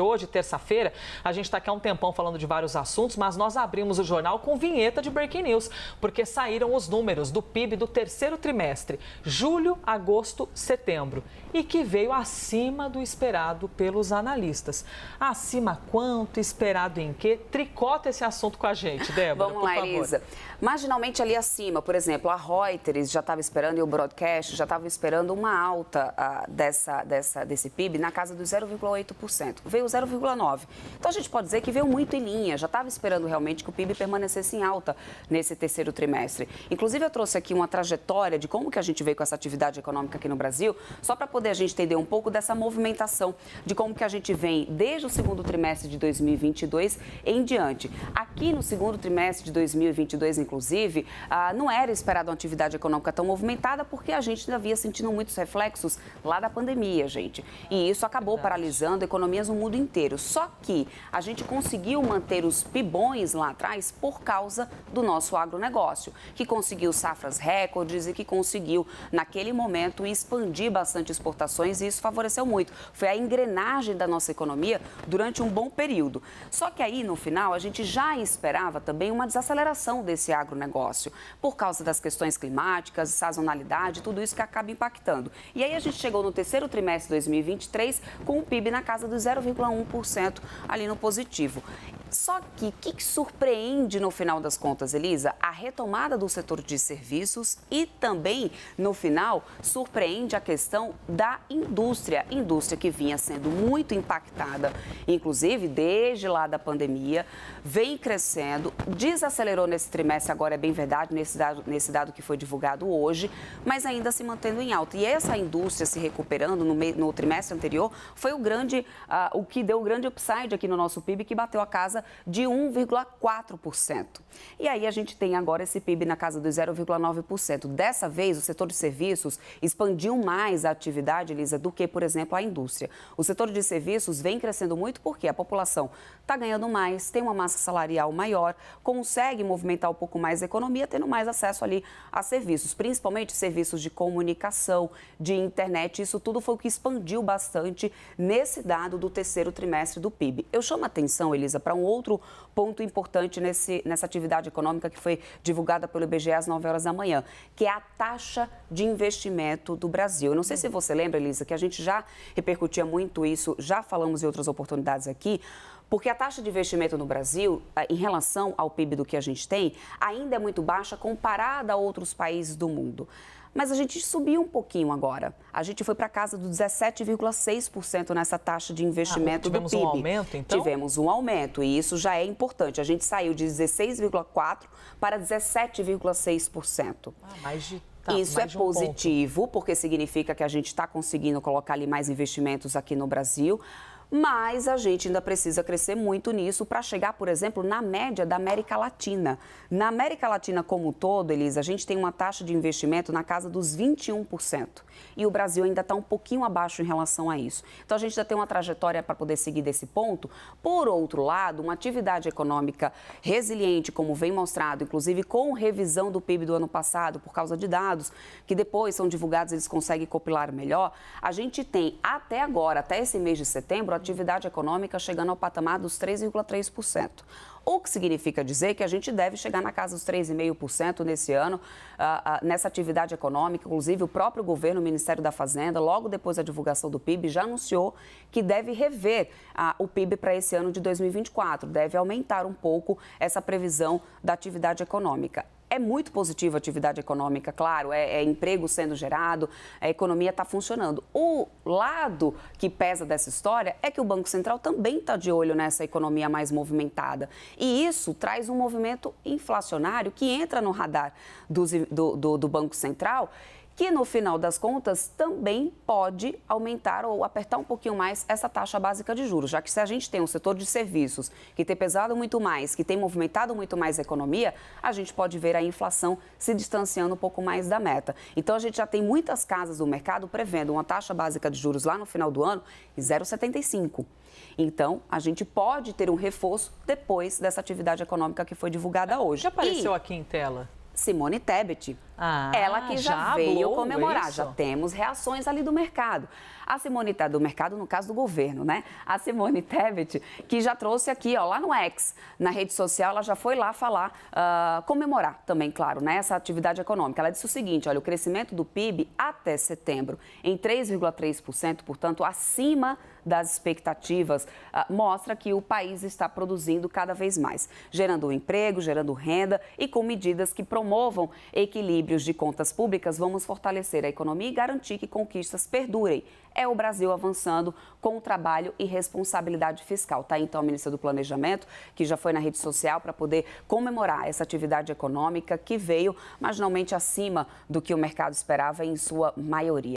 Hoje, terça-feira, a gente está aqui há um tempão falando de vários assuntos, mas nós abrimos o jornal com vinheta de Breaking News, porque saíram os números do PIB do terceiro trimestre, julho, agosto, setembro, e que veio acima do esperado pelos analistas. Acima quanto, esperado em quê? Tricota esse assunto com a gente, Débora, Vamos lá, Elisa. Marginalmente ali acima, por exemplo, a Reuters já estava esperando e o Broadcast já estava esperando uma alta desse PIB na casa dos 0,8%. Veio 0,9%. Então, a gente pode dizer que veio muito em linha. Já estava esperando realmente que o PIB permanecesse em alta nesse terceiro trimestre. Inclusive, eu trouxe aqui uma trajetória de como que a gente veio com essa atividade econômica aqui no Brasil, só para poder a gente entender um pouco dessa movimentação, de como que a gente vem desde o segundo trimestre de 2022 em diante. Aqui no segundo trimestre de 2022, inclusive, não era esperado uma atividade econômica tão movimentada, porque a gente ainda vinha sentindo muitos reflexos lá da pandemia, gente. E isso acabou paralisando economias no mundo inteiro. Só que a gente conseguiu manter os PIBões lá atrás por causa do nosso agronegócio, que conseguiu safras recordes e que conseguiu, naquele momento, expandir bastante exportações, e isso favoreceu muito. Foi a engrenagem da nossa economia durante um bom período. Só que aí, no final, a gente já esperava também uma desaceleração desse agronegócio, por causa das questões climáticas, sazonalidade, tudo isso que acaba impactando. E aí a gente chegou no terceiro trimestre de 2023 com o PIB na casa do 0,1% ali no positivo. Só que o que surpreende no final das contas, Elisa? A retomada do setor de serviços e também, no final, surpreende a questão da indústria. Indústria que vinha sendo muito impactada, inclusive desde lá da pandemia, vem crescendo, desacelerou nesse trimestre, agora é bem verdade, nesse dado que foi divulgado hoje, mas ainda se mantendo em alta. E essa indústria se recuperando no trimestre anterior foi o que deu o grande upside aqui no nosso PIB, que bateu a casa de 1,4%. E aí a gente tem agora esse PIB na casa dos 0,9%. Dessa vez, o setor de serviços expandiu mais a atividade, Elisa, do que, por exemplo, a indústria. O setor de serviços vem crescendo muito porque a população está ganhando mais, tem uma massa salarial maior, consegue movimentar um pouco mais a economia, tendo mais acesso ali a serviços, principalmente serviços de comunicação, de internet. Isso tudo foi o que expandiu bastante nesse dado do terceiro trimestre do PIB. Eu chamo a atenção, Elisa, para um outro ponto importante nessa atividade econômica que foi divulgada pelo IBGE às 9 horas da manhã, que é a taxa de investimento do Brasil. Eu não sei se você lembra, Elisa, que a gente já repercutia muito isso, já falamos em outras oportunidades aqui, porque a taxa de investimento no Brasil, em relação ao PIB do que a gente tem, ainda é muito baixa comparada a outros países do mundo. Mas a gente subiu um pouquinho agora. A gente foi para casa do 17,6% nessa taxa de investimento do PIB. Tivemos um aumento, então? Tivemos um aumento, e isso já é importante. A gente saiu de 16,4% para 17,6%. Isso é positivo, porque significa que a gente está conseguindo colocar ali mais investimentos aqui no Brasil. Mas a gente ainda precisa crescer muito nisso para chegar, por exemplo, na média da América Latina. Na América Latina como um todo, Elisa, a gente tem uma taxa de investimento na casa dos 21%. E o Brasil ainda está um pouquinho abaixo em relação a isso. Então, a gente ainda tem uma trajetória para poder seguir desse ponto. Por outro lado, uma atividade econômica resiliente, como vem mostrado, inclusive com revisão do PIB do ano passado, por causa de dados que depois são divulgados, eles conseguem compilar melhor. A gente tem até agora, até esse mês de setembro, a atividade econômica chegando ao patamar dos 3,3%. O que significa dizer que a gente deve chegar na casa dos 3,5% nesse ano, nessa atividade econômica. Inclusive, o próprio governo, o Ministério da Fazenda, logo depois da divulgação do PIB, já anunciou que deve rever o PIB para esse ano de 2024. Deve aumentar um pouco essa previsão da atividade econômica. É muito positiva a atividade econômica, claro, é emprego sendo gerado, a economia está funcionando. O lado que pesa dessa história é que o Banco Central também está de olho nessa economia mais movimentada. E isso traz um movimento inflacionário que entra no radar do Banco Central, que no final das contas também pode aumentar ou apertar um pouquinho mais essa taxa básica de juros, já que se a gente tem um setor de serviços que tem pesado muito mais, que tem movimentado muito mais a economia, a gente pode ver a inflação se distanciando um pouco mais da meta. Então, a gente já tem muitas casas do mercado prevendo uma taxa básica de juros lá no final do ano em 0,75%. Então, a gente pode ter um reforço depois dessa atividade econômica que foi divulgada hoje. Já apareceu aqui em tela? Simone Tebet, Ela que já veio comemorar, isso? já temos reações ali do mercado. A Simone Tebet, do mercado no caso do governo, né? A Simone Tebet, que já trouxe aqui, ó, lá no X, na rede social, ela já foi lá falar, comemorar também, claro, né, essa atividade econômica. Ela disse o seguinte, olha, o crescimento do PIB até setembro em 3,3%, portanto, acima das expectativas, mostra que o país está produzindo cada vez mais, gerando emprego, gerando renda e com medidas que promovam equilíbrios de contas públicas, vamos fortalecer a economia e garantir que conquistas perdurem. É o Brasil avançando com o trabalho e responsabilidade fiscal. Tá aí, então, a ministra do Planejamento, que já foi na rede social para poder comemorar essa atividade econômica que veio marginalmente acima do que o mercado esperava em sua maioria.